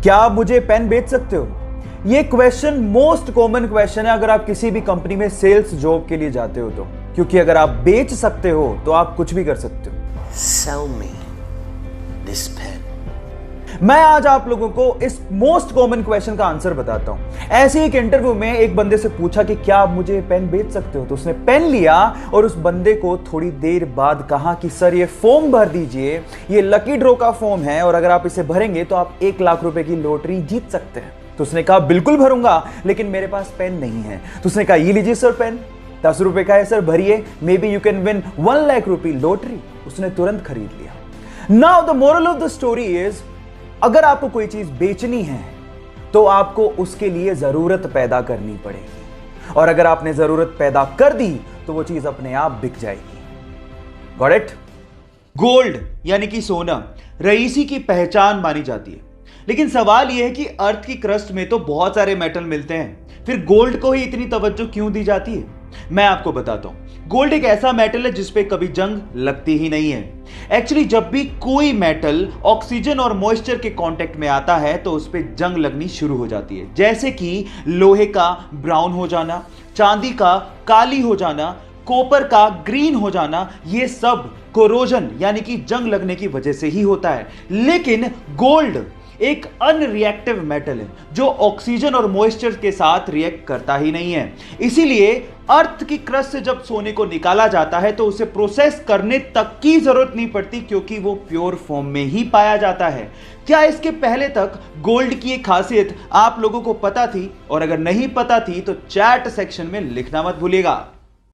क्या आप मुझे पेन बेच सकते हो? ये क्वेश्चन मोस्ट कॉमन क्वेश्चन है अगर आप किसी भी कंपनी में सेल्स जॉब के लिए जाते हो तो, क्योंकि अगर आप बेच सकते हो तो आप कुछ भी कर सकते हो। Sell me this pen. मैं आज आप लोगों को इस मोस्ट कॉमन क्वेश्चन का आंसर बताता हूं। ऐसे एक इंटरव्यू में एक बंदे से पूछा कि क्या आप मुझे पेन बेच सकते हो, तो उसने पेन लिया और उस बंदे को थोड़ी देर बाद कहा कि सर ये फॉर्म भर दीजिए, ये लकी ड्रॉ का फॉर्म है और अगर आप इसे भरेंगे तो आप 1 लाख रुपए की लॉटरी जीत सकते हैं। तो उसने कहा बिल्कुल भरूंगा, लेकिन मेरे पास पेन नहीं है। तो उसने कहा ये लीजिए सर पेन, 10 रुपए का है सर, भरिए, may be you can win 1 lakh रुपए लॉटरी। उसने तुरंत खरीद लिया। Now the moral of the story is, अगर आपको कोई चीज बेचनी है तो आपको उसके लिए जरूरत पैदा करनी पड़ेगी, और अगर आपने जरूरत पैदा कर दी तो वो चीज अपने आप बिक जाएगी। Got it? गोल्ड यानी कि सोना रईसी की पहचान मानी जाती है, लेकिन सवाल यह है कि अर्थ की क्रस्ट में तो बहुत सारे मेटल मिलते हैं, फिर गोल्ड को ही इतनी तवज्जो क्यों दी जाती है? मैं आपको बताता हूं। गोल्ड एक ऐसा मेटल है जिसपे कभी जंग लगती ही नहीं है। एक्चुअली जब भी कोई मेटल ऑक्सीजन और मॉइस्चर के कांटेक्ट में आता है तो उस पे जंग लगनी शुरू हो जाती है, जैसे कि लोहे का ब्राउन हो जाना, चांदी का काली हो जाना, कॉपर का ग्रीन हो जाना। ये सब कोरोजन यानी कि जंग लगने की वजह से ही होता है। लेकिन गोल्ड एक अनरिएक्टिव मेटल है जो ऑक्सीजन और मॉइस्चर के साथ रिएक्ट करता ही नहीं है। इसीलिए अर्थ की क्रस्ट से जब सोने को निकाला जाता है तो उसे प्रोसेस करने तक की जरूरत नहीं पड़ती, क्योंकि वो प्योर फॉर्म में ही पाया जाता है। क्या इसके पहले तक गोल्ड की एक खासियत आप लोगों को पता थी? और अगर नहीं पता थी तो चैट सेक्शन में लिखना मत भूलिएगा।